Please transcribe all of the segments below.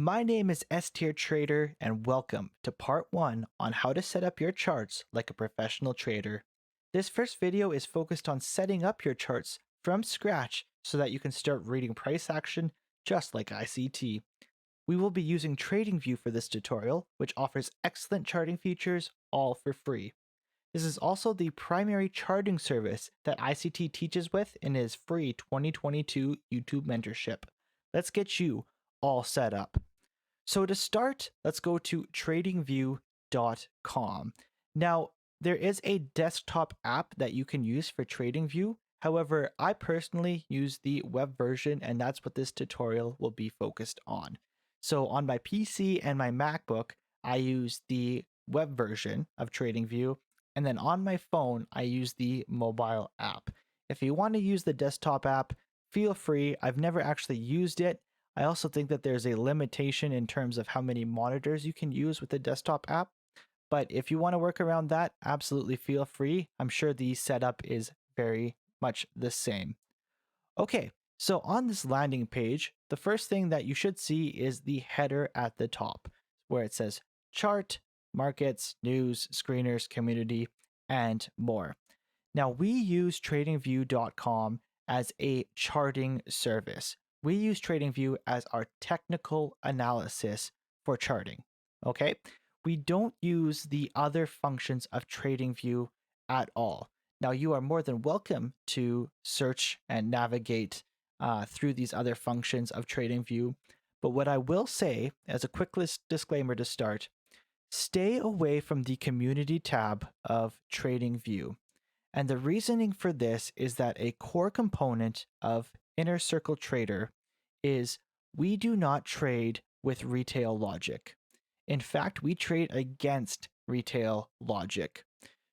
My name is S Tier Trader, and welcome to part 1 on how to set up your charts like a professional trader. This first video is focused on setting up your charts from scratch so that you can start reading price action just like ICT. We will be using TradingView for this tutorial, which offers excellent charting features all for free. This is also the primary charting service that ICT teaches with in his free 2022 YouTube mentorship. Let's get you all set up. So to start, let's go to tradingview.com. Now, there is a desktop app that you can use for TradingView. However, I personally use the web version, and that's what this tutorial will be focused on. So on my PC and my MacBook, I use the web version of TradingView, and then on my phone, I use the mobile app. If you want to use the desktop app, feel free. I've never actually used it. I also think that there's a limitation in terms of how many monitors you can use with the desktop app. But if you want to work around that, absolutely feel free. I'm sure the setup is very much the same. Okay, so on this landing page, the first thing that you should see is the header at the top where it says chart, markets, news, screeners, community, and more. Now, we use tradingview.com as a charting service. We use TradingView as our technical analysis for charting. Okay, we don't use the other functions of TradingView at all. Now, you are more than welcome to search and navigate through these other functions of TradingView. But what I will say, as a quick disclaimer to start, stay away from the community tab of TradingView. And the reasoning for this is that a core component of Inner Circle Trader is we do not trade with retail logic. In fact, we trade against retail logic.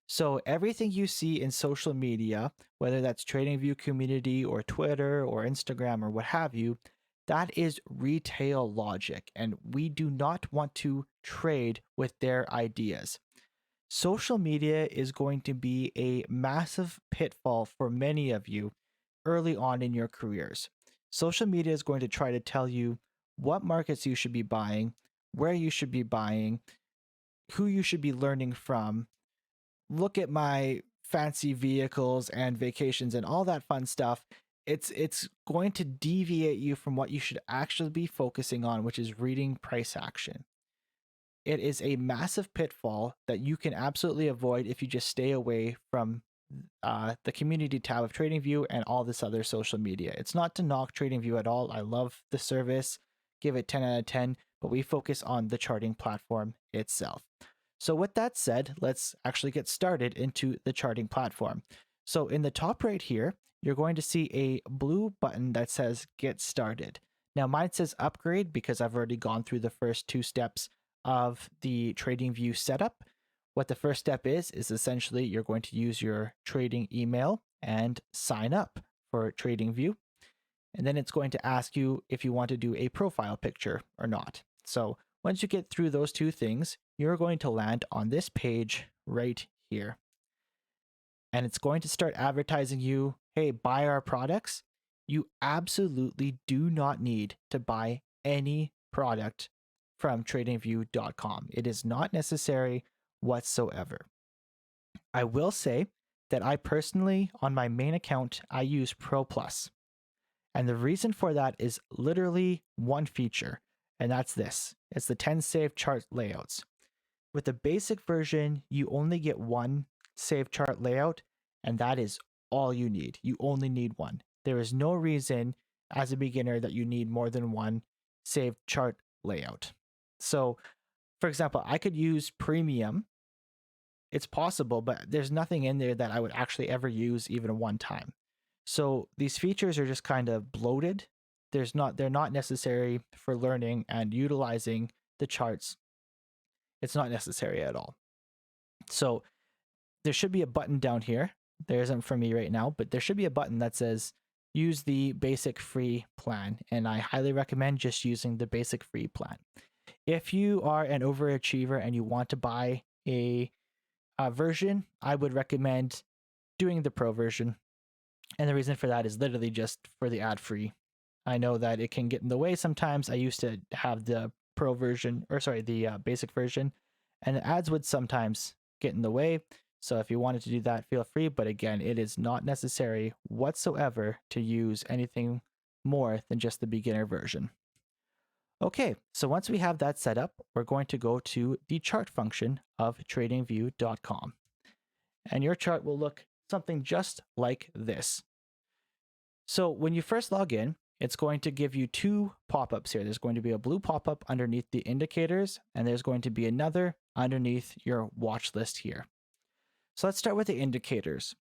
So everything you see in social media, whether that's TradingView community or Twitter or Instagram or what have you, that is retail logic, and we do not want to trade with their ideas. Social media is going to be a massive pitfall for many of you early on in your careers. Social media is going to try to tell you what markets you should be buying, where you should be buying, who you should be learning from. Look at my fancy vehicles and vacations and all that fun stuff. It's going to deviate you from what you should actually be focusing on, which is reading price action. It is a massive pitfall that you can absolutely avoid if you just stay away from the community tab of TradingView and all this other social media. It's not to knock TradingView at all. I love the service, give it 10 out of 10, but we focus on the charting platform itself. So with that said, let's actually get started into the charting platform. So in the top right here, you're going to see a blue button that says Get Started. Now mine says Upgrade because I've already gone through the first 2 steps of the TradingView setup. What the first step is essentially you're going to use your trading email and sign up for TradingView. And then it's going to ask you if you want to do a profile picture or not. So once you get through those 2 things, you're going to land on this page right here. And it's going to start advertising you, hey, buy our products. You absolutely do not need to buy any product from tradingview.com. It is not necessary whatsoever. I will say that I personally, on my main account, I use Pro Plus. And the reason for that is literally one feature, and that's this. It's the 10 saved chart layouts. With the basic version, you only get one saved chart layout, and that is all you need. You only need one. There is no reason as a beginner that you need more than one saved chart layout. So, for example, I could use premium. It's possible, but there's nothing in there that I would actually ever use even one time. So these features are just kind of bloated. They're not necessary for learning and utilizing the charts. It's not necessary at all. So there should be a button down here. There isn't for me right now, but there should be a button that says use the basic free plan. And I highly recommend just using the basic free plan. If you are an overachiever and you want to buy a version, I would recommend doing the pro version. And the reason for that is literally just for the ad-free I know that it can get in the way sometimes. I used to have the pro version, or sorry, the basic version, and the ads would sometimes get in the way. So if you wanted to do that, feel free. But again, it is not necessary whatsoever to use anything more than just the beginner version. Okay, so once we have that set up, we're going to go to the chart function of tradingview.com. And your chart will look something just like this. So when you first log in, it's going to give you two pop-ups here. There's going to be a blue pop-up underneath the indicators, and there's going to be another underneath your watch list here. So let's start with the indicators.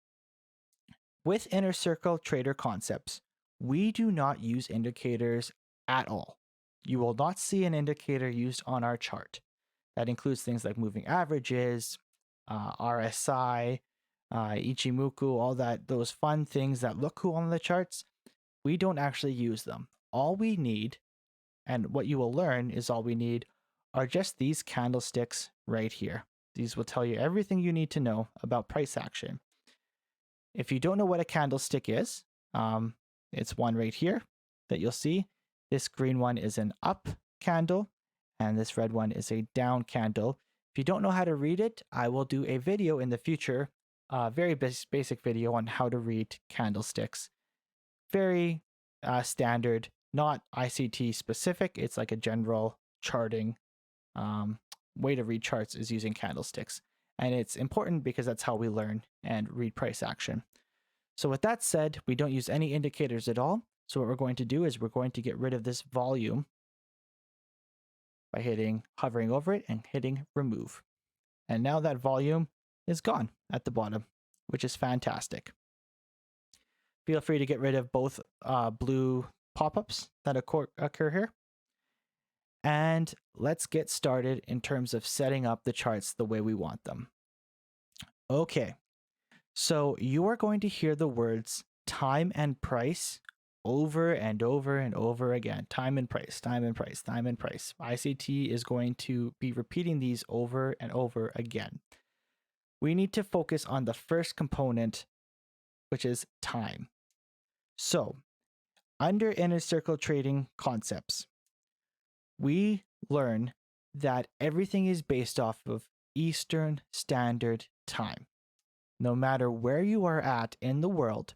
With Inner Circle Trader Concepts, we do not use indicators at all. You will not see an indicator used on our chart. That includes things like moving averages, RSI, Ichimoku, all that, those fun things that look cool on the charts. We don't actually use them. All we need, and what you will learn is all we need, are just these candlesticks right here. These will tell you everything you need to know about price action. If you don't know what a candlestick is, it's one right here that you'll see. This green one is an up candle, and this red one is a down candle. If you don't know how to read it, I will do a video in the future, a very basic video on how to read candlesticks. Very standard, not ICT specific. It's like a general charting way to read charts is using candlesticks. And it's important because that's how we learn and read price action. So with that said, we don't use any indicators at all. So what we're going to do is we're going to get rid of this volume by hovering over it and hitting remove. And now that volume is gone at the bottom, which is fantastic. Feel free to get rid of both blue pop-ups that occur here. And let's get started in terms of setting up the charts the way we want them. Okay, so you are going to hear the words time and price over and over and over again. Time and price, time and price, time and price. ICT is going to be repeating these over and over again. We need to focus on the first component, which is time. So, under Inner Circle Trading Concepts, we learn that everything is based off of Eastern Standard Time. No matter where you are at in the world,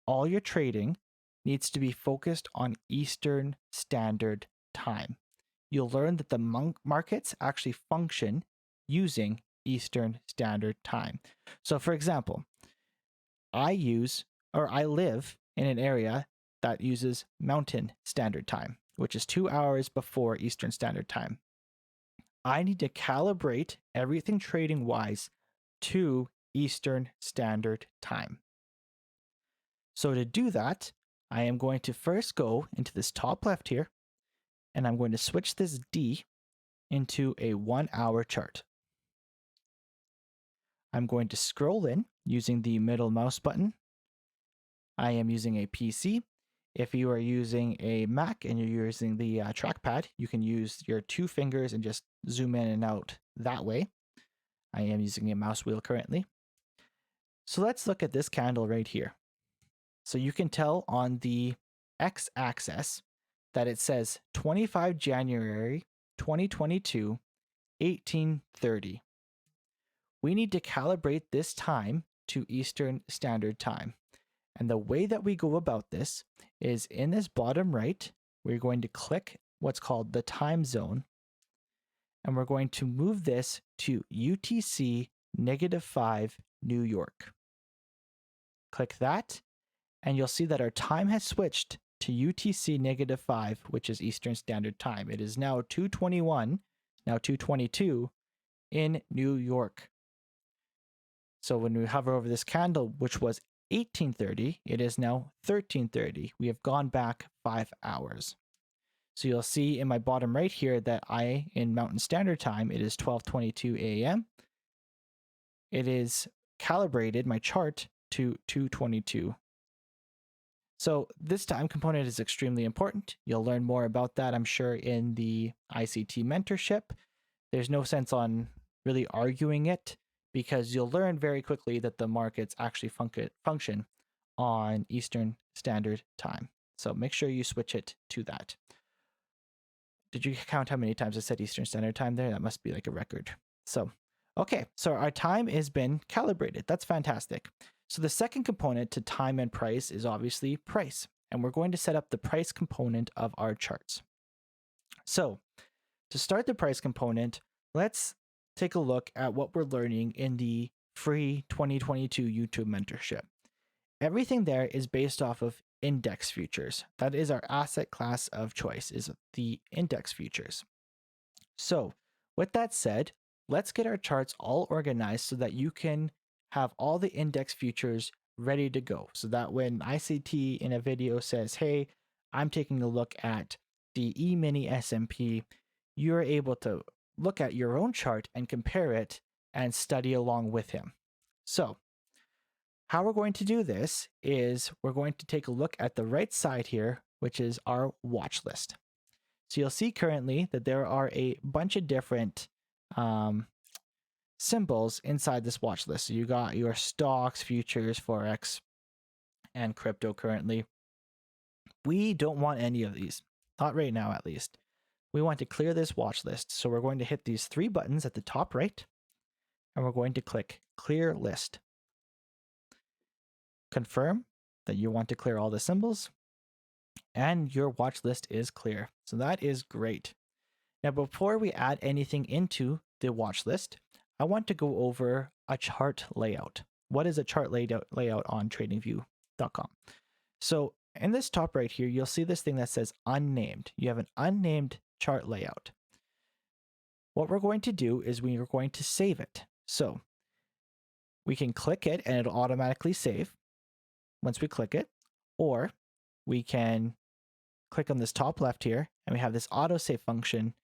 all your trading needs to be focused on Eastern Standard Time. You'll learn that the markets actually function using Eastern Standard Time. So for example, I live in an area that uses Mountain Standard Time, which is 2 hours before Eastern Standard Time. I need to calibrate everything trading wise to Eastern Standard Time. So to do that, I am going to first go into this top left here, and I'm going to switch this D into a 1 hour chart. I'm going to scroll in using the middle mouse button. I am using a PC. If you are using a Mac and you're using the trackpad, you can use your 2 fingers and just zoom in and out that way. I am using a mouse wheel currently. So let's look at this candle right here. So you can tell on the x-axis that it says 25 January 2022, 1830. We need to calibrate this time to Eastern Standard Time. And the way that we go about this is in this bottom right, we're going to click what's called the time zone. And we're going to move this to UTC -5 New York. Click that, and you'll see that our time has switched to UTC -5, which is Eastern Standard Time. It is now 2:21, now 2:22 in New York. So when we hover over this candle, which was 1830, it is now 1330. We have gone back 5 hours. So you'll see in my bottom right here that in Mountain Standard Time, it is 12:22 a.m. It is calibrated, my chart, to 2:22. So this time component is extremely important. You'll learn more about that, I'm sure, in the ICT mentorship. There's no sense on really arguing it because you'll learn very quickly that the markets actually function on Eastern Standard Time. So make sure you switch it to that. Did you count how many times I said Eastern Standard Time there? That must be like a record. So, okay, so our time has been calibrated. That's fantastic. So the second component to time and price is obviously price. And we're going to set up the price component of our charts. So to start the price component, let's take a look at what we're learning in the free 2022 YouTube mentorship. Everything there is based off of index futures. That is our asset class of choice, is the index futures. So with that said, let's get our charts all organized so that you can have all the index futures ready to go. So that when ICT in a video says, hey, I'm taking a look at the E-mini S&P, you're able to look at your own chart and compare it and study along with him. So how we're going to do this is we're going to take a look at the right side here, which is our watch list. So you'll see currently that there are a bunch of different symbols inside this watch list. So you got your stocks, futures, Forex, and crypto currently. We don't want any of these, not right now at least. We want to clear this watch list. So we're going to hit these three buttons at the top right, and we're going to click Clear List. Confirm that you want to clear all the symbols, and your watch list is clear. So that is great. Now, before we add anything into the watch list, I want to go over a chart layout. What is a chart layout on TradingView.com? So in this top right here, you'll see this thing that says unnamed. You have an unnamed chart layout. What we're going to do is we are going to save it. So we can click it and it'll automatically save once we click it, or we can click on this top left here and we have this autosave function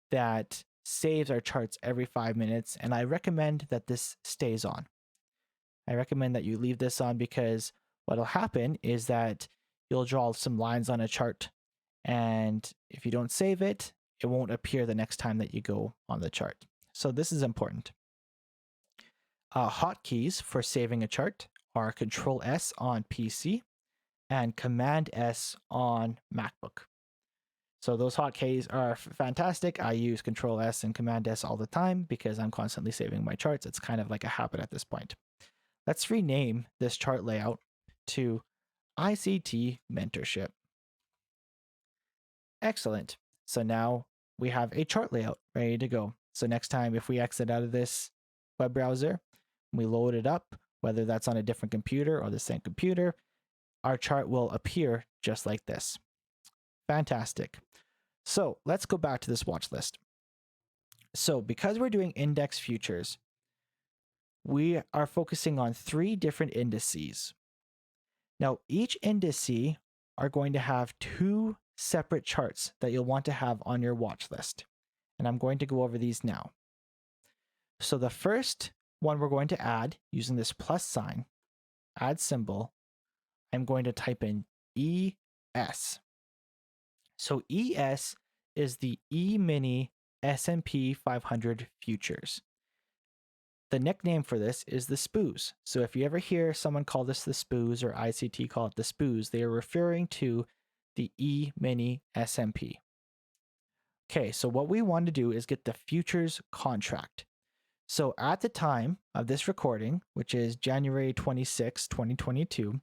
that saves our charts every 5 minutes, and I recommend that this stays on. I recommend that you leave this on because what'll happen is that you'll draw some lines on a chart, and if you don't save it, it won't appear the next time that you go on the chart. So this is important. Hotkeys for saving a chart are Control S on PC and Command S on MacBook. So those hotkeys are fantastic. I use Control S and Command S all the time because I'm constantly saving my charts. It's kind of like a habit at this point. Let's rename this chart layout to ICT Mentorship. Excellent. So now we have a chart layout ready to go. So next time, if we exit out of this web browser, we load it up, whether that's on a different computer or the same computer, our chart will appear just like this. Fantastic. So let's go back to this watch list. So because we're doing index futures, we are focusing on 3 different indices. Now, each indice are going to have 2 separate charts that you'll want to have on your watch list. And I'm going to go over these now. So the first one we're going to add using this plus sign, add symbol, I'm going to type in ES. So ES is the E-mini S&P 500 futures. The nickname for this is the SPOOs. So if you ever hear someone call this the SPOOs or ICT call it the SPOOs, they are referring to the E-mini S&P. Okay, so what we want to do is get the futures contract. So at the time of this recording, which is January 26, 2022,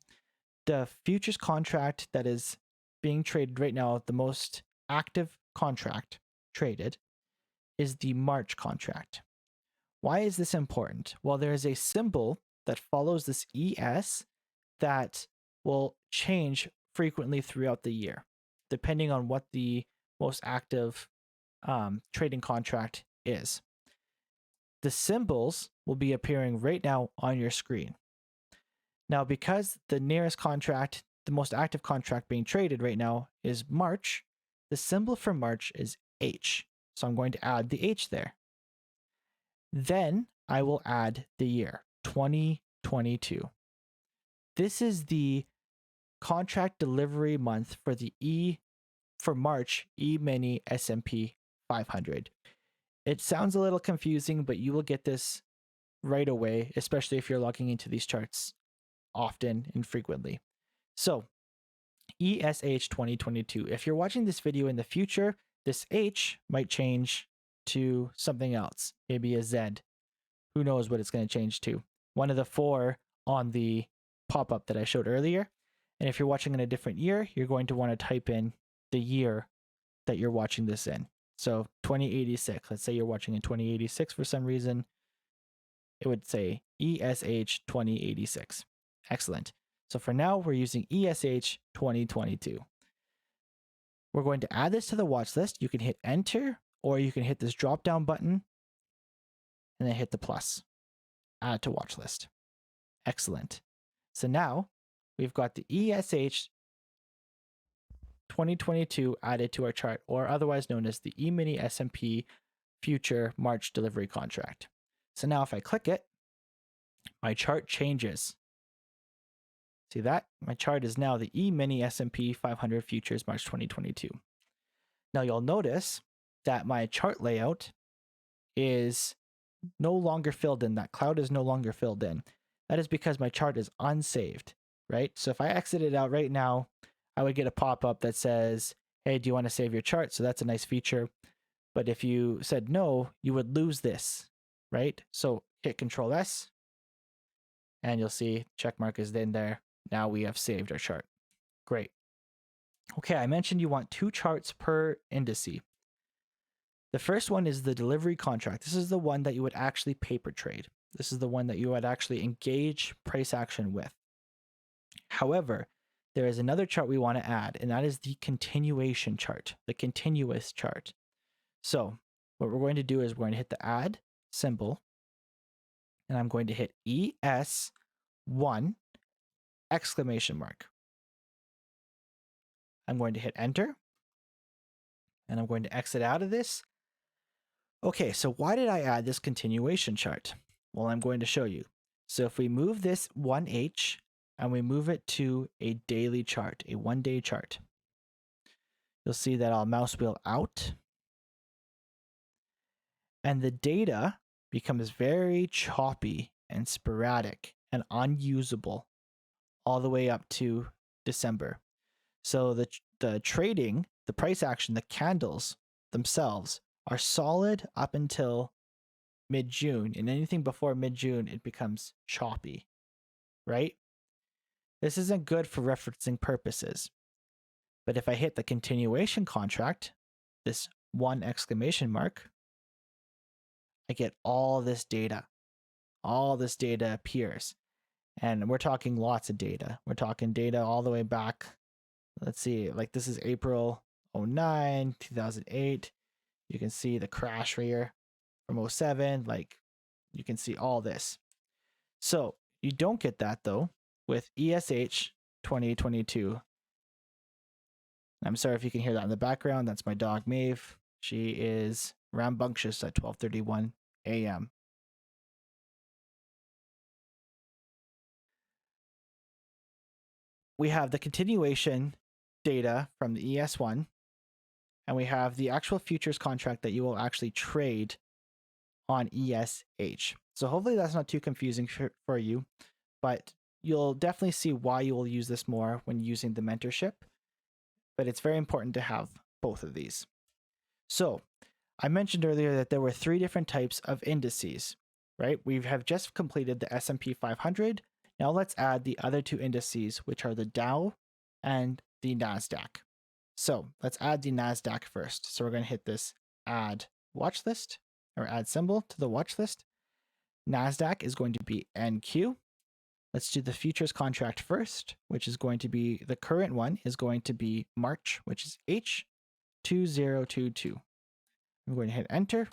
the futures contract that is being traded right now, the most active contract traded, is the March contract. Why is this important? Well, there is a symbol that follows this ES that will change frequently throughout the year, depending on what the most active trading contract is. The symbols will be appearing right now on your screen. Now, because the nearest contract, the most active contract being traded right now is March, the symbol for March is H. So I'm going to add the H there. Then I will add the year, 2022. This is the contract delivery month for March E-mini S&P 500. It sounds a little confusing, but you will get this right away, especially if you're logging into these charts often and frequently. So ESH 2022. If you're watching this video in the future, this H might change to something else, maybe a Z. Who knows what it's going to change to? One of the 4 on the pop-up that I showed earlier. And if you're watching in a different year, you're going to want to type in the year that you're watching this in. So 2086, let's say you're watching in 2086 for some reason, it would say ESH 2086. Excellent. So for now, we're using ESH 2022. We're going to add this to the watch list. You can hit enter, or you can hit this drop down button and then hit the plus, add to watch list. Excellent. So now we've got the ESH 2022 added to our chart, or otherwise known as the E-mini S&P future March delivery contract. So now if I click it, my chart changes. See that? My chart is now the E-mini S&P 500 futures March 2022. Now you'll notice that my chart layout is no longer filled in. That cloud is no longer filled in. That is because my chart is unsaved, right? So if I exit it out right now, I would get a pop-up that says, hey, do you want to save your chart? So that's a nice feature. But if you said no, you would lose this, right? So hit Control S and you'll see check mark is in there. Now we have saved our chart. Great. Okay, I mentioned you want 2 charts per indice. The first one is the delivery contract. This is the one that you would actually paper trade. This is the one that you would actually engage price action with. However, there is another chart we want to add, and that is the continuation chart, the continuous chart. So what we're going to do is we're going to hit the add symbol, and I'm going to hit ES1 exclamation mark. I'm going to hit enter, and I'm going to exit out of this. Okay, so why did I add this continuation chart? Well, I'm going to show you. So if we move this 1H and we move it to a daily chart, a 1-day chart, you'll see that I'll mouse wheel out and the data becomes very choppy and sporadic and unusable all the way up to December. So the trading, the price action, the candles themselves are solid up until mid-June, and anything before mid-June, it becomes choppy, right? This isn't good for referencing purposes. But if I hit the continuation contract, this 1 exclamation mark, I get all this data. All this data appears. And we're talking lots of data. We're talking data all the way back. Let's see, like this is April 09, 2008. You can see the crash here from 07. Like you can see all this. So you don't get that though with ESH 2022. I'm sorry if you can hear that in the background. That's my dog Maeve. She is rambunctious at 12:31 a.m. We have the continuation data from the ES1, and we have the actual futures contract that you will actually trade on ESH. So hopefully that's not too confusing for you, but you'll definitely see why you will use this more when using the mentorship. But it's very important to have both of these. So I mentioned earlier that there were 3 different types of indices, right? We have just completed the S&P 500. Now let's add the other 2 indices, which are the Dow and the NASDAQ. So let's add the NASDAQ first. So we're going to hit this add watch list or add symbol to the watch list. NASDAQ is going to be NQ. Let's do the futures contract first, which is going to be, the current one is going to be March, which is H2022. I'm going to hit enter.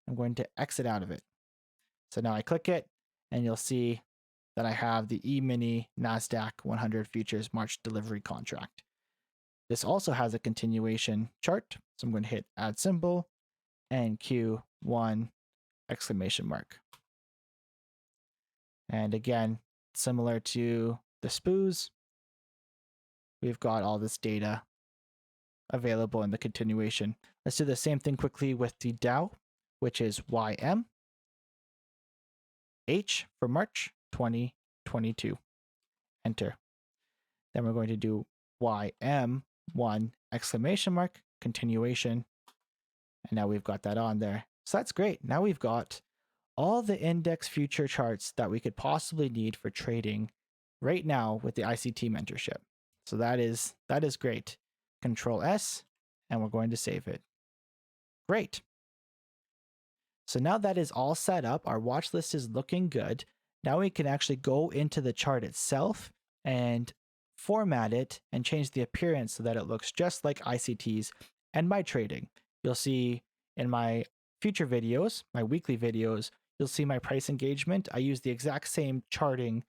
I'm going to exit out of it. So now I click it and you'll see that I have the E-mini NASDAQ 100 futures March delivery contract. This also has a continuation chart. So I'm going to hit add symbol and Q1 exclamation mark. And again, similar to the SPOOs, we've got all this data available in the continuation. Let's do the same thing quickly with the Dow, which is YM. H for March 2022. Enter. Then we're going to do YM1 exclamation mark, continuation. And now we've got that on there. So that's great. Now we've got all the index future charts that we could possibly need for trading right now with the ICT mentorship. So that is great. Control S, and we're going to save it. Great. So now that is all set up, our watch list is looking good. Now we can actually go into the chart itself and format it and change the appearance so that it looks just like ICT's and my trading. You'll see in my future videos, my weekly videos, you'll see my price engagement. I use the exact same charting,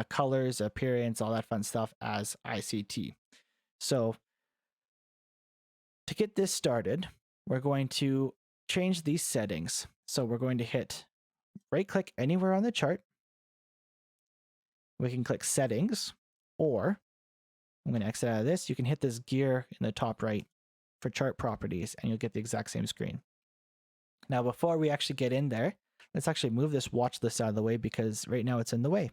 colors, appearance, all that fun stuff as ICT. So to get this started, we're going to change these settings. So we're going to hit right click anywhere on the chart. We can click settings, or I'm going to exit out of this. You can hit this gear in the top right for chart properties and you'll get the exact same screen. Now, before we actually get in there, let's actually move this watch list out of the way because right now it's in the way.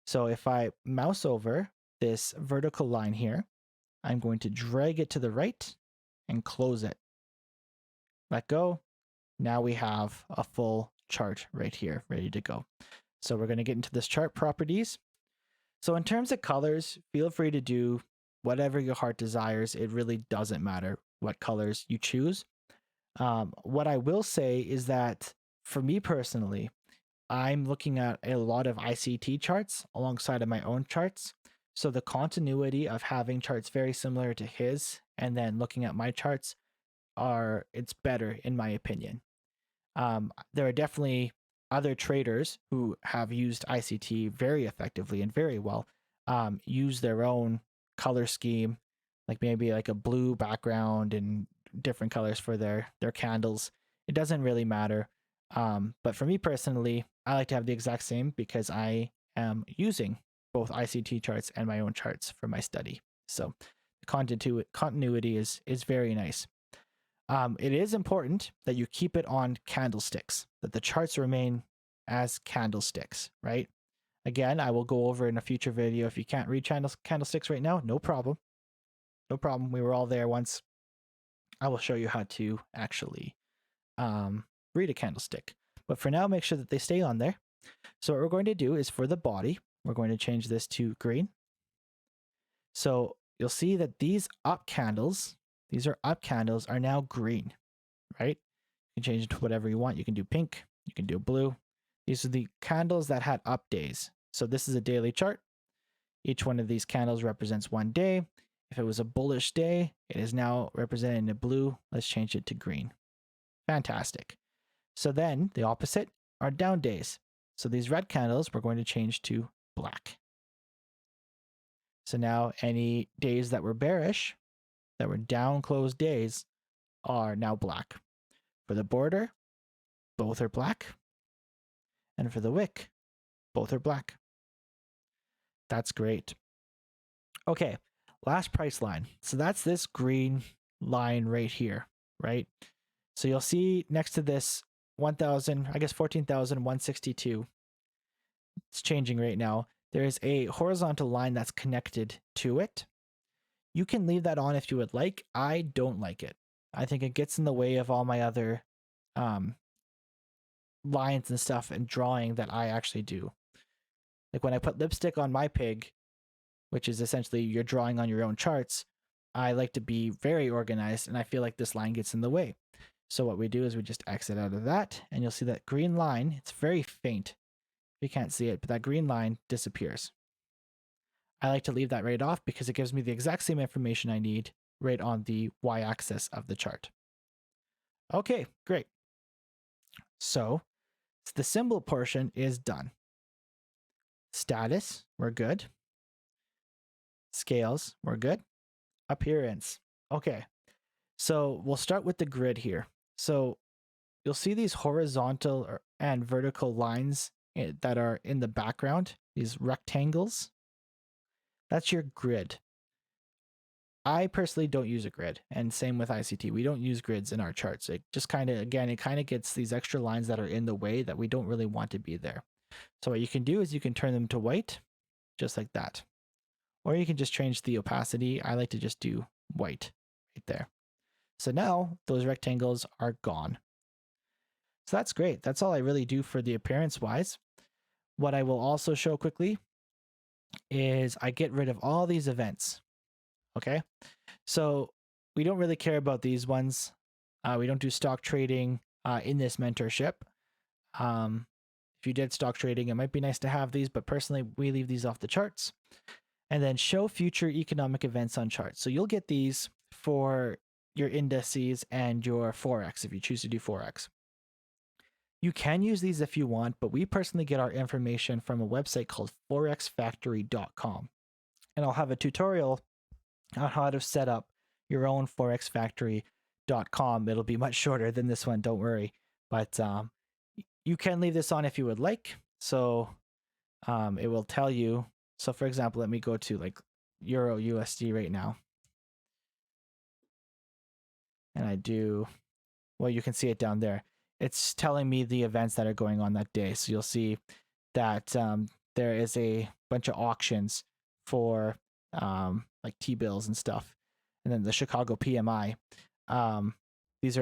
So if I mouse over this vertical line here, I'm going to drag it to the right and close it. Let go. Now we have a full chart right here ready to go. So we're going to get into this chart properties. So in terms of colors, feel free to do whatever your heart desires. It really doesn't matter what colors you choose. What I will say is that for me personally, I'm looking at a lot of ICT charts alongside of my own charts. So the continuity of having charts very similar to his and then looking at my charts it's better in my opinion. There are definitely other traders who have used ICT very effectively and very well, use their own color scheme, like maybe like a blue background and different colors for their candles. It doesn't really matter. But for me personally, I like to have the exact same because I am using both ICT charts and my own charts for my study. So the continuity is very nice. It is important that you keep it on candlesticks, that the charts remain as candlesticks, right? Again, I will go over in a future video. If you can't read candlesticks right now, no problem. No problem. We were all there once. I will show you how to actually read a candlestick. But for now, make sure that they stay on there. So what we're going to do is for the body, we're going to change this to green. So you'll see that these up candles are now green, right? You can change it to whatever you want. You can do pink, you can do blue. These are the candles that had up days. So this is a daily chart. Each one of these candles represents one day. If it was a bullish day, it is now represented in blue. Let's change it to green. Fantastic. So then the opposite are down days. So these red candles we're going to change to black. So now any days that were bearish, that were down closed days, are now black. For the border, both are black. And for the wick, both are black. That's great. Okay, last price line. So that's this green line right here, right? So you'll see next to this 14,162. It's changing right now. There is a horizontal line that's connected to it. You can leave that on if you would like. I don't like it. I think it gets in the way of all my other lines and stuff and drawing that I actually do. Like when I put lipstick on my pig, which is essentially you're drawing on your own charts, I like to be very organized and I feel like this line gets in the way. So what we do is we just exit out of that and you'll see that green line, it's very faint. You can't see it, but that green line disappears. I like to leave that right off because it gives me the exact same information I need right on the y-axis of the chart. Okay, great. So the symbol portion is done. Status, we're good. Scales, we're good. Appearance, okay. So we'll start with the grid here. So you'll see these horizontal and vertical lines that are in the background, these rectangles. That's your grid. I personally don't use a grid, and same with ICT. We don't use grids in our charts. It just kind of gets these extra lines that are in the way that we don't really want to be there. So what you can do is you can turn them to white, just like that. or you can just change the opacity. I like to just do white right there. So now those rectangles are gone. So that's great. That's all I really do for the appearance wise. What I will also show quickly is I get rid of all these events. Okay. So we don't really care about these ones. We don't do stock trading in this mentorship. If you did stock trading, it might be nice to have these, but personally, we leave these off the charts. And then show future economic events on charts. So you'll get these for your indices and your Forex if you choose to do Forex. You can use these if you want, but we personally get our information from a website called forexfactory.com. And I'll have a tutorial on how to set up your own forexfactory.com. It'll be much shorter than this one, don't worry. But you can leave this on if you would like. So it will tell you. So for example, let me go to like Euro USD right now. And I do, well, you can see it down there. It's telling me the events that are going on that day. So you'll see that there is a bunch of auctions for like T-bills and stuff. And then the Chicago PMI. These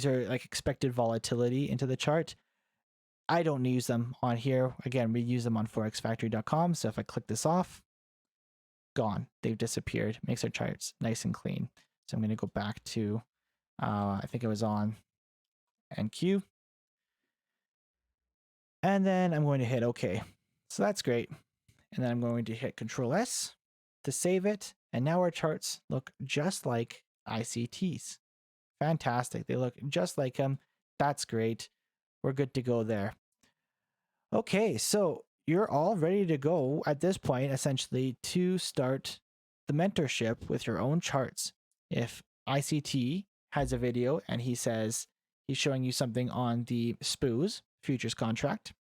are like expected volatility into the chart. I don't use them on here. Again, we use them on forexfactory.com. So if I click this off, gone. They've disappeared. Makes our charts nice and clean. So I'm going to go back to, I think it was on NQ. And then I'm going to hit OK. So that's great. And then I'm going to hit Control S to save it. And now our charts look just like ICTs. Fantastic. They look just like them. That's great. We're good to go there. Okay, so you're all ready to go at this point, essentially, to start the mentorship with your own charts. If ICT has a video and he says he's showing you something on the SPOOS futures contract,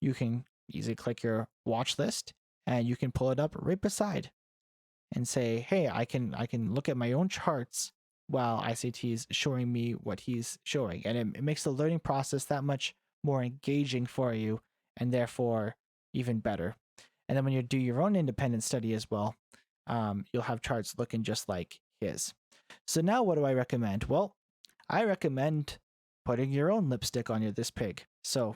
you can easily click your watch list and you can pull it up right beside and say, hey, I can look at my own charts while ICT is showing me what he's showing. And it makes the learning process that much more engaging for you and therefore even better. And then when you do your own independent study as well, you'll have charts looking just like his. So now what do I recommend? Well, I recommend putting your own lipstick on this pig. So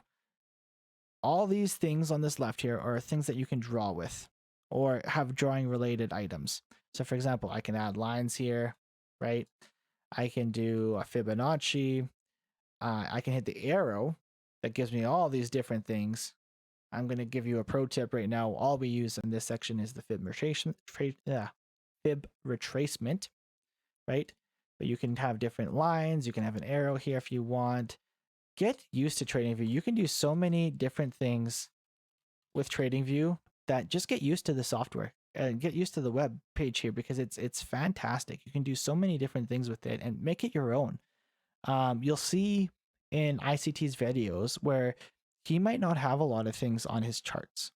all these things on this left here are things that you can draw with or have drawing related items. So for example, I can add lines here, right? I can do a Fibonacci. I can hit the arrow that gives me all these different things. I'm going to give you a pro tip right now. All we use in this section is the fib retracement, right? But you can have different lines. You can have an arrow here if you want. Get used to TradingView. You can do so many different things with TradingView that just get used to the software and get used to the web page here because it's fantastic. You can do so many different things with it and make it your own. You'll see in ICT's videos where he might not have a lot of things on his charts,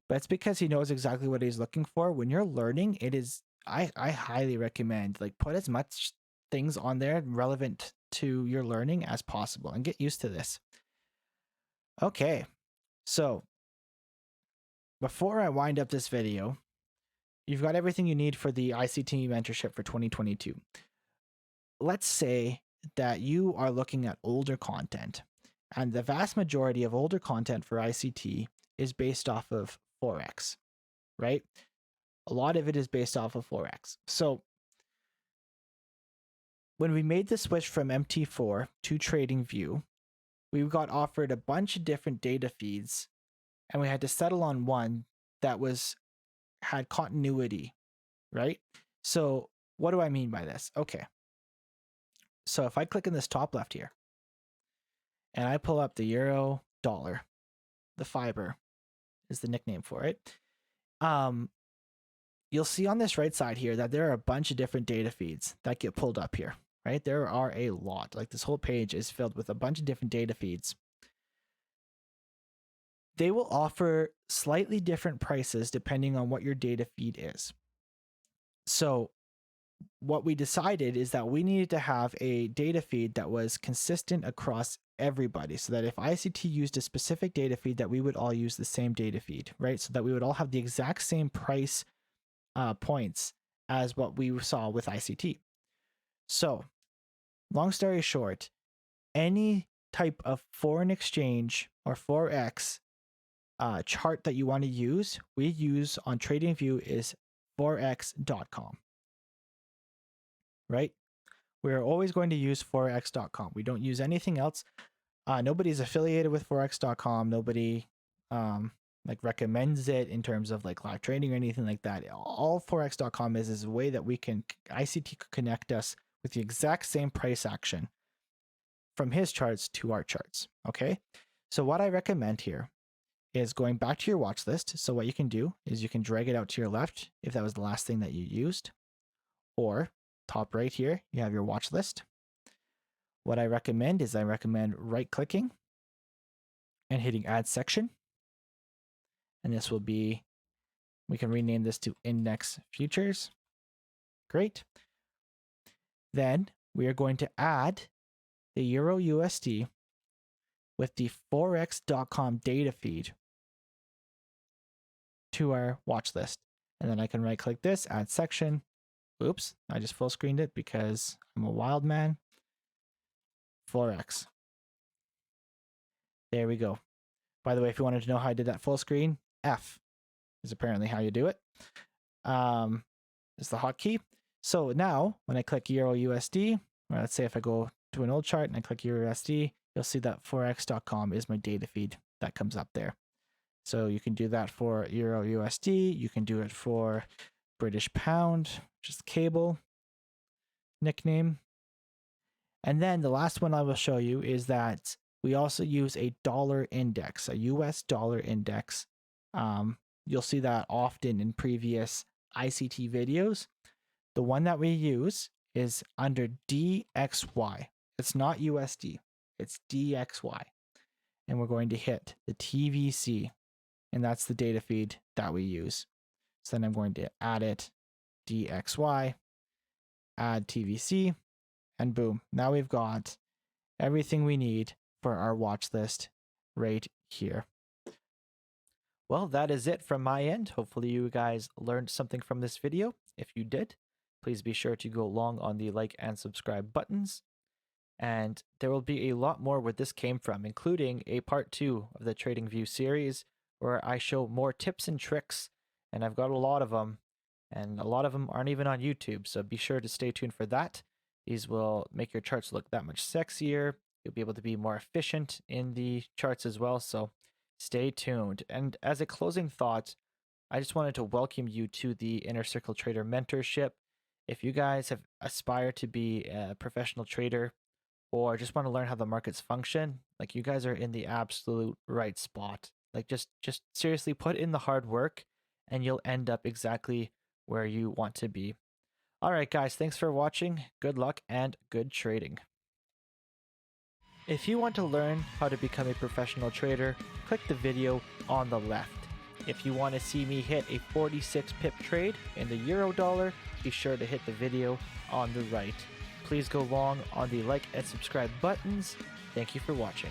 but it's because he knows exactly what he's looking for. When you're learning, I highly recommend like put as much things on there relevant to your learning as possible and get used to this. Okay, so before I wind up this video, you've got everything you need for the ICT mentorship for 2022. Let's say that you are looking at older content, and the vast majority of older content for ICT is based off of Forex, right? A lot of it is based off of Forex. So when we made the switch from MT4 to TradingView, we got offered a bunch of different data feeds, and we had to settle on one that had continuity, right? So what do I mean by this? Okay. So if I click in this top left here, and I pull up the euro dollar, the fiber is the nickname for it. You'll see on this right side here that there are a bunch of different data feeds that get pulled up here, right? There are a lot. Like this whole page is filled with a bunch of different data feeds. They will offer slightly different prices depending on what your data feed is. So what we decided is that we needed to have a data feed that was consistent across everybody, so that if ICT used a specific data feed, that we would all use the same data feed, right? So that we would all have the exact same price points as what we saw with ICT. So, long story short, any type of foreign exchange or Forex chart that you want to use, we use on TradingView is forex.com, right? We're always going to use forex.com. We don't use anything else. Nobody's affiliated with forex.com. Nobody like recommends it in terms of like live trading or anything like that. All forex.com is a way that we can ICT could connect us with the exact same price action from his charts to our charts. Okay. So what I recommend here is going back to your watch list. So what you can do is you can drag it out to your left if that was the last thing that you used, or top right here, you have your watch list. What I recommend is right clicking and hitting add section. And this will be, we can rename this to index futures. Great. Then we are going to add the Euro USD with the forex.com data feed to our watch list. And then I can right click this, add section. Oops, I just full screened it because I'm a wild man. Forex. There we go. By the way, if you wanted to know how I did that full screen, F is apparently how you do it. Is the hotkey. So now when I click Euro USD, or let's say if I go to an old chart and I click Euro USD, you'll see that forex.com is my data feed that comes up there. So you can do that for Euro USD. You can do it for British pound, just cable nickname. And then the last one I will show you is that we also use a dollar index, a US dollar index. You'll see that often in previous ICT videos. The one that we use is under DXY. It's not USD, it's DXY. And we're going to hit the TVC, and that's the data feed that we use. So then I'm going to add it, DXY, add TVC, and boom. Now we've got everything we need for our watch list right here. Well, that is it from my end. Hopefully you guys learned something from this video. If you did, please be sure to go along on the like and subscribe buttons. And there will be a lot more where this came from, including a part 2 of the TradingView series where I show more tips and tricks, and I've got a lot of them, and a lot of them aren't even on YouTube, so be sure to stay tuned for that. These will make your charts look that much sexier. You'll be able to be more efficient in the charts as well, so stay tuned. And as a closing thought, I just wanted to welcome you to the Inner Circle Trader Mentorship. If you guys have aspired to be a professional trader or just want to learn how the markets function, like, you guys are in the absolute right spot. Like, just seriously put in the hard work and you'll end up exactly where you want to be. All right, guys, thanks for watching. Good luck and good trading. If you want to learn how to become a professional trader, click the video on the left. If you want to see me hit a 46 pip trade in the euro dollar, be sure to hit the video on the right. Please go along on the like and subscribe buttons. Thank you for watching.